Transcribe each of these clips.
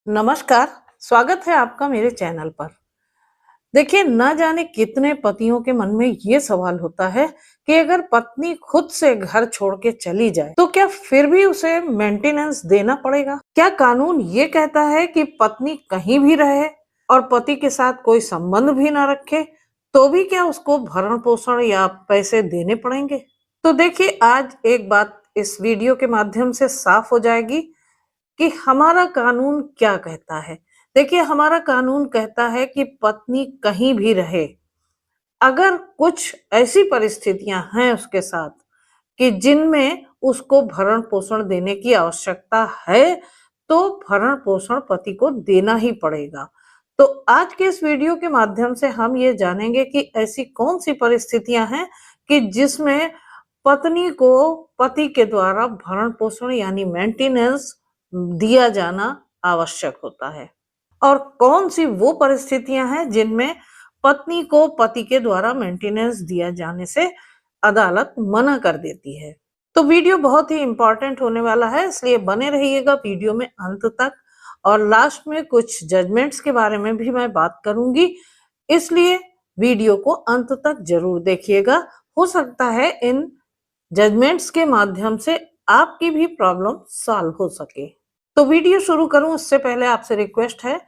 नमस्कार, स्वागत है आपका मेरे चैनल पर। देखिए, ना जाने कितने पतियों के मन में ये सवाल होता है कि अगर पत्नी खुद से घर छोड़ के चली जाए, तो क्या फिर भी उसे मेंटेनेंस देना पड़ेगा? क्या कानून ये कहता है कि पत्नी कहीं भी रहे और पति के साथ कोई संबंध भी ना रखे, तो भी क्या उसको भरण पोषण या पैसे देने पड़ेंगे? तो देखिए, आज एक बात इस वीडियो के माध्यम से साफ हो जाएगी कि हमारा कानून क्या कहता है। देखिए, हमारा कानून कहता है कि पत्नी कहीं भी रहे, अगर कुछ ऐसी परिस्थितियां हैं उसके साथ कि जिनमें उसको भरण पोषण देने की आवश्यकता है, तो भरण पोषण पति को देना ही पड़ेगा। तो आज के इस वीडियो के माध्यम से हम ये जानेंगे कि ऐसी कौन सी परिस्थितियां हैं कि जिसमें पत्नी को पति के द्वारा भरण पोषण यानी मेंटेनेंस दिया जाना आवश्यक होता है, और कौन सी वो परिस्थितियां हैं जिनमें पत्नी को पति के द्वारा मेंटेनेंस दिया जाने से अदालत मना कर देती है। तो वीडियो बहुत ही इंपॉर्टेंट होने वाला है, इसलिए बने रहिएगा वीडियो में अंत तक। और लास्ट में कुछ जजमेंट्स के बारे में भी मैं बात करूंगी, इसलिए वीडियो को अंत तक जरूर देखिएगा। हो सकता है इन जजमेंट्स के माध्यम से आपकी भी प्रॉब्लम सॉल्व हो सके। तो वीडियो शुरू करूं उससे पहले आपसे रिक्वेस्ट है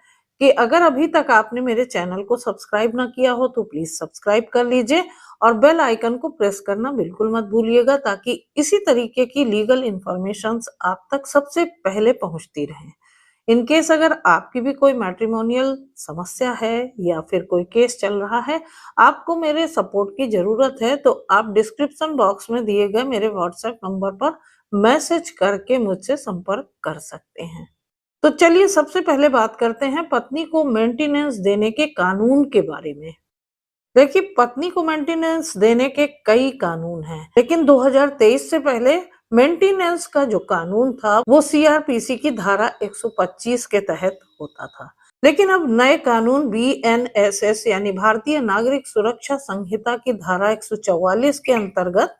कि अगर अभी तक आपने मेरे चैनल को सब्सक्राइब ना किया हो तो प्लीज सब्सक्राइब कर लीजिए और बेल आइकन को प्रेस करना बिल्कुल मत भूलिएगा, ताकि इसी तरीके की लीगल इंफॉर्मेशंस आप तक सबसे पहले पहुंचती रहे। इन केस अगर आपकी भी कोई मैट्रिमोनियल समस्या है या फिर कोई केस चल रहा है, आपको मेरे सपोर्ट की जरूरत है, तो आप डिस्क्रिप्शन बॉक्स में दिए गए मेरे व्हाट्सएप नंबर पर मैसेज करके मुझसे संपर्क कर सकते हैं। तो चलिए सबसे पहले बात करते हैं पत्नी को मेंटेनेंस देने के कानून के बारे में। देखिए, पत्नी को मेंटेनेंस देने के कई कानून हैं, लेकिन 2023 से पहले मेंटेनेंस का जो कानून था वो सीआरपीसी की धारा 125 के तहत होता था। लेकिन अब नए कानून बीएनएसएस यानी भारतीय नागरिक सुरक्षा संहिता की धारा 144 के अंतर्गत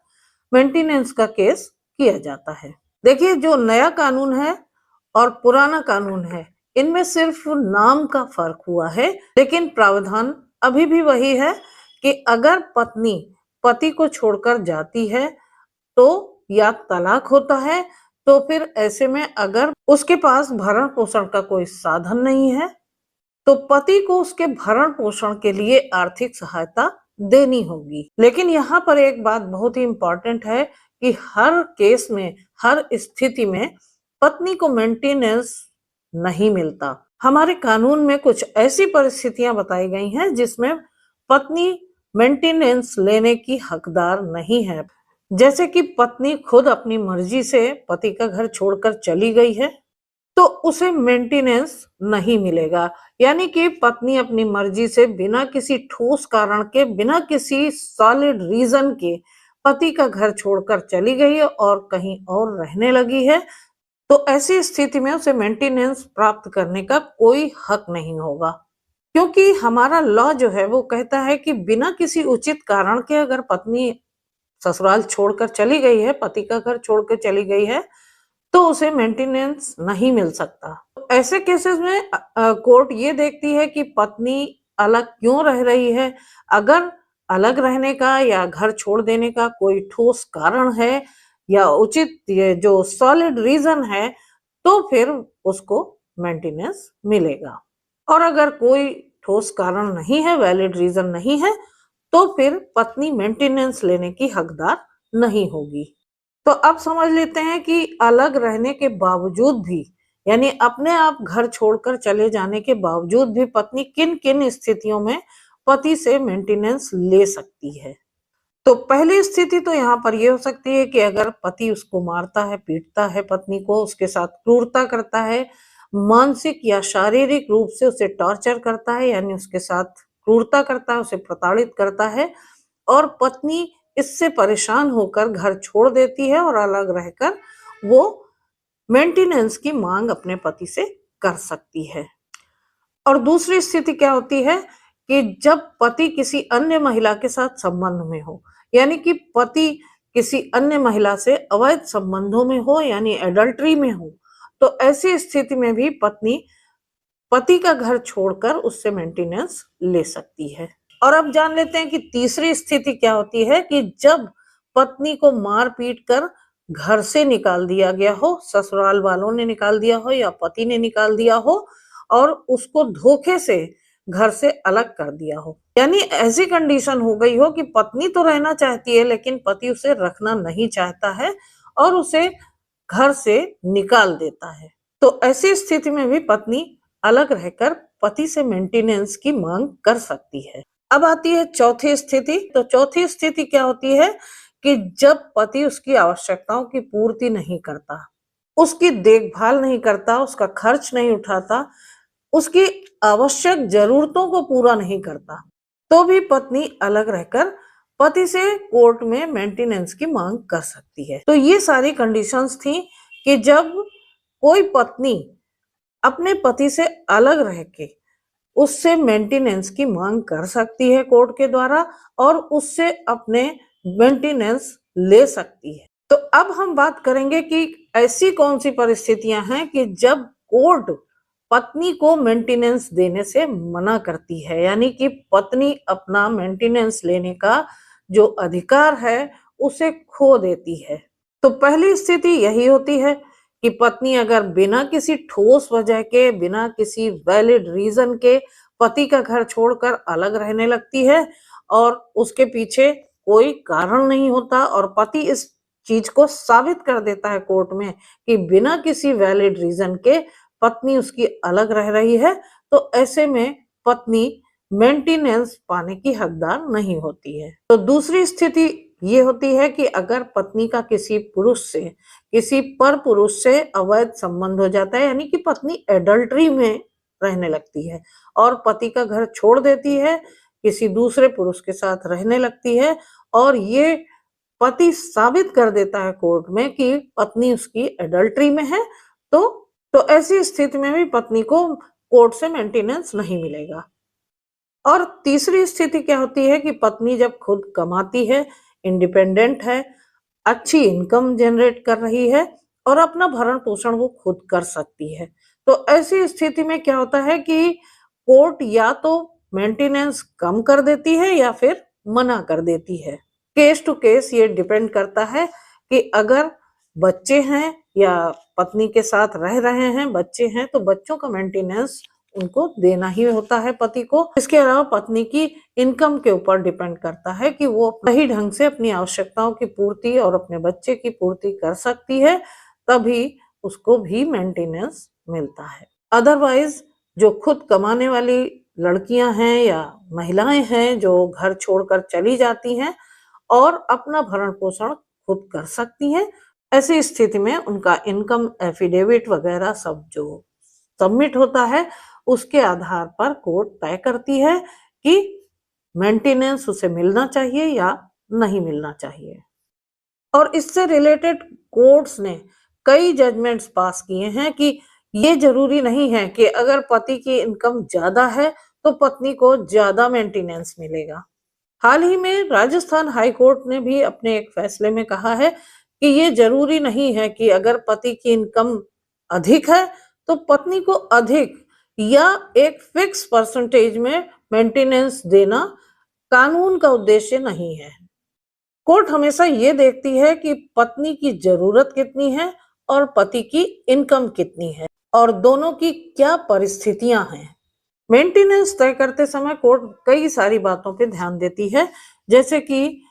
मेंटेनेंस का केस किया जाता है। देखिए, जो नया कानून है और पुराना कानून है, इनमें सिर्फ नाम का फर्क हुआ है, लेकिन प्रावधान अभी भी वही है कि अगर पत्नी पति को छोड़कर जाती है तो या तलाक होता है, तो फिर ऐसे में अगर उसके पास भरण पोषण का कोई साधन नहीं है, तो पति को उसके भरण पोषण के लिए आर्थिक सहायता देनी होगी। लेकिन यहाँ पर एक बात बहुत ही इंपॉर्टेंट है कि हर केस में, हर स्थिति में पत्नी को मेंटेनेंस नहीं मिलता। हमारे कानून में कुछ ऐसी परिस्थितियां बताई गई हैं जिसमें पत्नी मेंटेनेंस लेने की हकदार नहीं है। जैसे कि पत्नी खुद अपनी मर्जी से पति का घर छोड़कर चली गई है, तो उसे मेंटेनेंस नहीं मिलेगा। यानी कि पत्नी अपनी मर्जी से बिना किसी ठोस कारण के, बिना किसी सॉलिड रीजन के पति का घर छोड़कर चली गई है और कहीं और रहने लगी है, तो ऐसी स्थिति में उसे मेंटेनेंस प्राप्त करने का कोई हक नहीं होगा। क्योंकि हमारा लॉ जो है वो कहता है कि बिना किसी उचित कारण के अगर पत्नी ससुराल छोड़कर चली गई है, पति का घर छोड़कर चली गई है, तो उसे मेंटेनेंस नहीं मिल सकता। तो ऐसे केसेस में कोर्ट ये देखती है कि पत्नी अलग क्यों रह रही है। अगर अलग रहने का या घर छोड़ देने का कोई ठोस कारण है या उचित ये जो सॉलिड रीजन है, तो फिर उसको मेंटेनेंस मिलेगा। और अगर कोई ठोस कारण नहीं है, वैलिड रीजन नहीं है, तो फिर पत्नी मेंटेनेंस लेने की हकदार नहीं होगी। तो अब समझ लेते हैं कि अलग रहने के बावजूद भी, यानी अपने आप घर छोड़कर चले जाने के बावजूद भी पत्नी किन किन स्थितियों में पति से मेंटेनेंस ले सकती है। तो पहली स्थिति तो यहाँ पर ये हो सकती है कि अगर पति उसको मारता है, पीटता है पत्नी को, उसके साथ क्रूरता करता है, मानसिक या शारीरिक रूप से उसे टॉर्चर करता है, यानी उसके साथ क्रूरता करता है, उसे प्रताड़ित करता है, और पत्नी इससे परेशान होकर घर छोड़ देती है और अलग रहकर वो मेंटेनेंस की मांग अपने पति से कर सकती है। और दूसरी स्थिति क्या होती है कि जब पति किसी अन्य महिला के साथ संबंध में हो, यानी कि पति किसी अन्य महिला से अवैध संबंधों में हो, यानी एडल्ट्री में हो, तो ऐसी स्थिति में भी पत्नी पति का घर छोड़कर उससे मेंटेनेंस ले सकती है। और अब जान लेते हैं कि तीसरी स्थिति क्या होती है कि जब पत्नी को मार पीट कर घर से निकाल दिया गया हो, ससुराल वालों ने निकाल दिया हो या पति ने निकाल दिया हो और उसको धोखे से घर से अलग कर दिया हो। यानी ऐसी कंडीशन हो गई हो कि पत्नी तो रहना चाहती है लेकिन पति उसे रखना नहीं चाहता है और उसे घर से निकाल देता है। तो ऐसी स्थिति में भी पत्नी अलग रहकर पति से मेंटेनेंस की मांग कर सकती है। अब आती है चौथी स्थिति। तो चौथी स्थिति क्या होती है कि जब पति उसकी आवश्यकताओं की पूर्ति नहीं करता, उसकी देखभाल नहीं करता, उसका खर्च नहीं उठाता, उसकी आवश्यक जरूरतों को पूरा नहीं करता, तो भी पत्नी अलग रहकर पति से कोर्ट में मेंटेनेंस की मांग कर सकती है। तो ये सारी कंडीशंस थी कि जब कोई पत्नी अपने पति से अलग रह के उससे मेंटेनेंस की मांग कर सकती है कोर्ट के द्वारा और उससे अपने मेंटेनेंस ले सकती है। तो अब हम बात करेंगे कि ऐसी कौन सी परिस्थितियां हैं कि जब कोर्ट पत्नी को मेंटेनेंस देने से मना करती है, यानी कि पत्नी अपना मेंटेनेंस लेने का जो अधिकार है उसे खो देती है। तो पहली स्थिति यही होती है कि पत्नी अगर बिना किसी ठोस वजह के, बिना किसी वैलिड रीजन के पति का घर छोड़कर अलग रहने लगती है और उसके पीछे कोई कारण नहीं होता और पति इस चीज को साबित कर देता है कोर्ट में कि बिना किसी वैलिड रीजन के पत्नी उसकी अलग रह रही है, तो ऐसे में पत्नी मेंटेनेंस पाने की हकदार नहीं होती है। तो दूसरी स्थिति ये होती है कि अगर पत्नी का किसी पुरुष से, किसी पर पुरुष से अवैध संबंध हो जाता है, यानी कि पत्नी एडल्ट्री में रहने लगती है और पति का घर छोड़ देती है, किसी दूसरे पुरुष के साथ रहने लगती है और ये पति साबित कर देता है कोर्ट में कि पत्नी उसकी एडल्ट्री में है, तो ऐसी स्थिति में भी पत्नी को कोर्ट से मेंटेनेंस नहीं मिलेगा। और तीसरी स्थिति क्या होती है कि पत्नी जब खुद कमाती है, इंडिपेंडेंट है, अच्छी इनकम जनरेट कर रही है और अपना भरण पोषण वो खुद कर सकती है, तो ऐसी स्थिति में क्या होता है कि कोर्ट या तो मेंटेनेंस कम कर देती है या फिर मना कर देती है। केस टू केस ये डिपेंड करता है कि अगर बच्चे हैं या पत्नी के साथ रह रहे हैं, बच्चे हैं, तो बच्चों का मेंटेनेंस उनको देना ही होता है पति को। इसके अलावा पत्नी की इनकम के ऊपर डिपेंड करता है कि वो सही ढंग से अपनी आवश्यकताओं की पूर्ति और अपने बच्चे की पूर्ति कर सकती है, तभी उसको भी मेंटेनेंस मिलता है। अदरवाइज जो खुद कमाने वाली लड़कियां हैं या महिलाएं हैं जो घर छोड़कर चली जाती हैं और अपना भरण पोषण खुद कर सकती हैं, ऐसी स्थिति में उनका इनकम एफिडेविट वगैरह सब जो सबमिट होता है उसके आधार पर कोर्ट तय करती है कि मेंटेनेंस उसे मिलना चाहिए या नहीं मिलना चाहिए। और इससे रिलेटेड कोर्ट्स ने कई जजमेंट्स पास किए हैं कि ये जरूरी नहीं है कि अगर पति की इनकम ज्यादा है तो पत्नी को ज्यादा मेंटेनेंस मिलेगा। हाल ही में राजस्थान हाई कोर्ट ने भी अपने एक फैसले में कहा है कि ये जरूरी नहीं है कि अगर पति की इनकम अधिक है तो पत्नी को अधिक या एक फिक्स परसेंटेज में मेंटेनेंस देना कानून का उद्देश्य नहीं है। कोर्ट हमेशा ये देखती है कि पत्नी की जरूरत कितनी है और पति की इनकम कितनी है और दोनों की क्या परिस्थितियां हैं। मेंटेनेंस तय करते समय कोर्ट कई सारी बातों पे ध्यान देती है, जैसे कि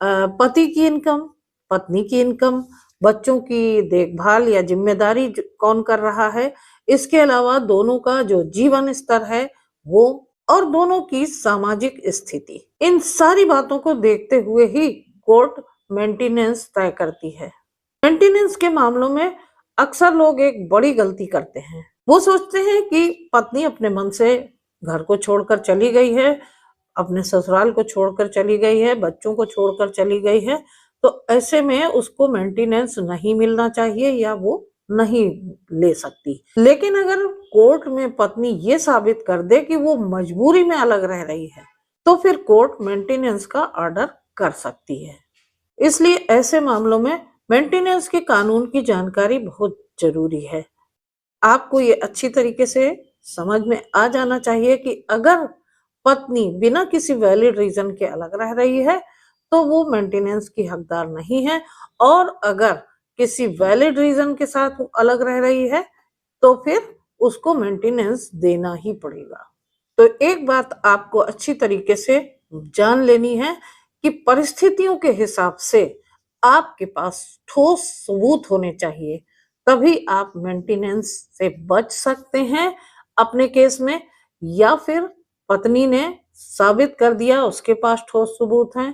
पति की इनकम, पत्नी की इनकम, बच्चों की देखभाल या जिम्मेदारी कौन कर रहा है, इसके अलावा दोनों का जो जीवन स्तर है वो, और दोनों की सामाजिक स्थिति। इन सारी बातों को देखते हुए ही कोर्ट मेंटेनेंस तय करती है। मेंटेनेंस के मामलों में अक्सर लोग एक बड़ी गलती करते हैं। वो सोचते हैं कि पत्नी अपने मन से घर को छोड़कर चली गई है, अपने ससुराल को छोड़कर चली गई है, बच्चों को छोड़कर चली गई है, तो ऐसे में उसको मेंटेनेंस नहीं मिलना चाहिए या वो नहीं ले सकती। लेकिन अगर कोर्ट में पत्नी ये साबित कर दे कि वो मजबूरी में अलग रह रही है, तो फिर कोर्ट मेंटेनेंस का ऑर्डर कर सकती है। इसलिए ऐसे मामलों में मेंटेनेंस के कानून की जानकारी बहुत जरूरी है। आपको ये अच्छी तरीके से समझ में आ जाना चाहिए कि अगर पत्नी बिना किसी वैलिड रीजन के अलग रह रही है तो वो मेंटेनेंस की हकदार नहीं है, और अगर किसी वैलिड रीजन के साथ वो अलग रह रही है तो फिर उसको मेंटेनेंस देना ही पड़ेगा। तो एक बात आपको अच्छी तरीके से जान लेनी है कि परिस्थितियों के हिसाब से आपके पास ठोस सबूत होने चाहिए, तभी आप मेंटेनेंस से बच सकते हैं अपने केस में। या फिर पत्नी ने साबित कर दिया, उसके पास ठोस सबूत हैं,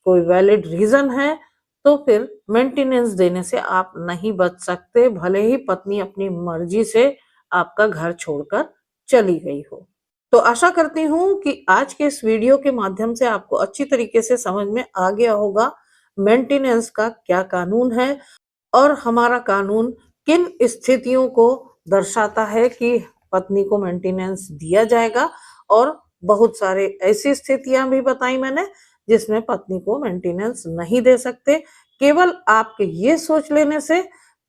कोई वैलिड रीजन है, तो फिर मेंटेनेंस देने से आप नहीं बच सकते, भले ही पत्नी अपनी मर्जी से आपका घर छोड़कर चली गई हो। तो आशा करती हूँ कि आज के इस वीडियो के माध्यम से आपको अच्छी तरीके से समझ में आ गया होगा मेंटेनेंस का क्या कानून है, और हमारा कानून किन स्थितियों को दर्शाता है कि पत्नी को मेंटेनेंस दिया जाएगा, और बहुत सारे ऐसी स्थितियां भी बताई मैंने जिसमें पत्नी को मेंटेनेंस नहीं दे सकते, केवल आपके ये सोच लेने से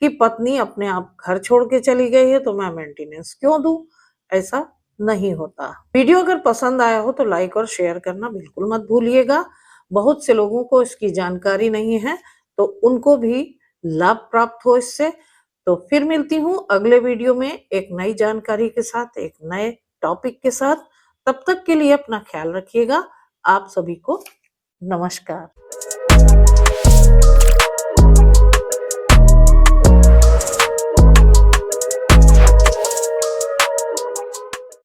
कि पत्नी अपने आप घर छोड़ के चली गई है तो मैं मेंटेनेंस क्यों दूं। ऐसा नहीं होता। वीडियो अगर पसंद आया हो तो लाइक और शेयर करना बिल्कुल मत भूलिएगा। बहुत से लोगों को इसकी जानकारी नहीं है, तो उनको भी लाभ प्राप्त हो इससे। तो फिर मिलती हूँ अगले वीडियो में एक नई जानकारी के साथ, एक नए टॉपिक के साथ। तब तक के लिए अपना ख्याल रखिएगा। आप सभी को नमस्कार।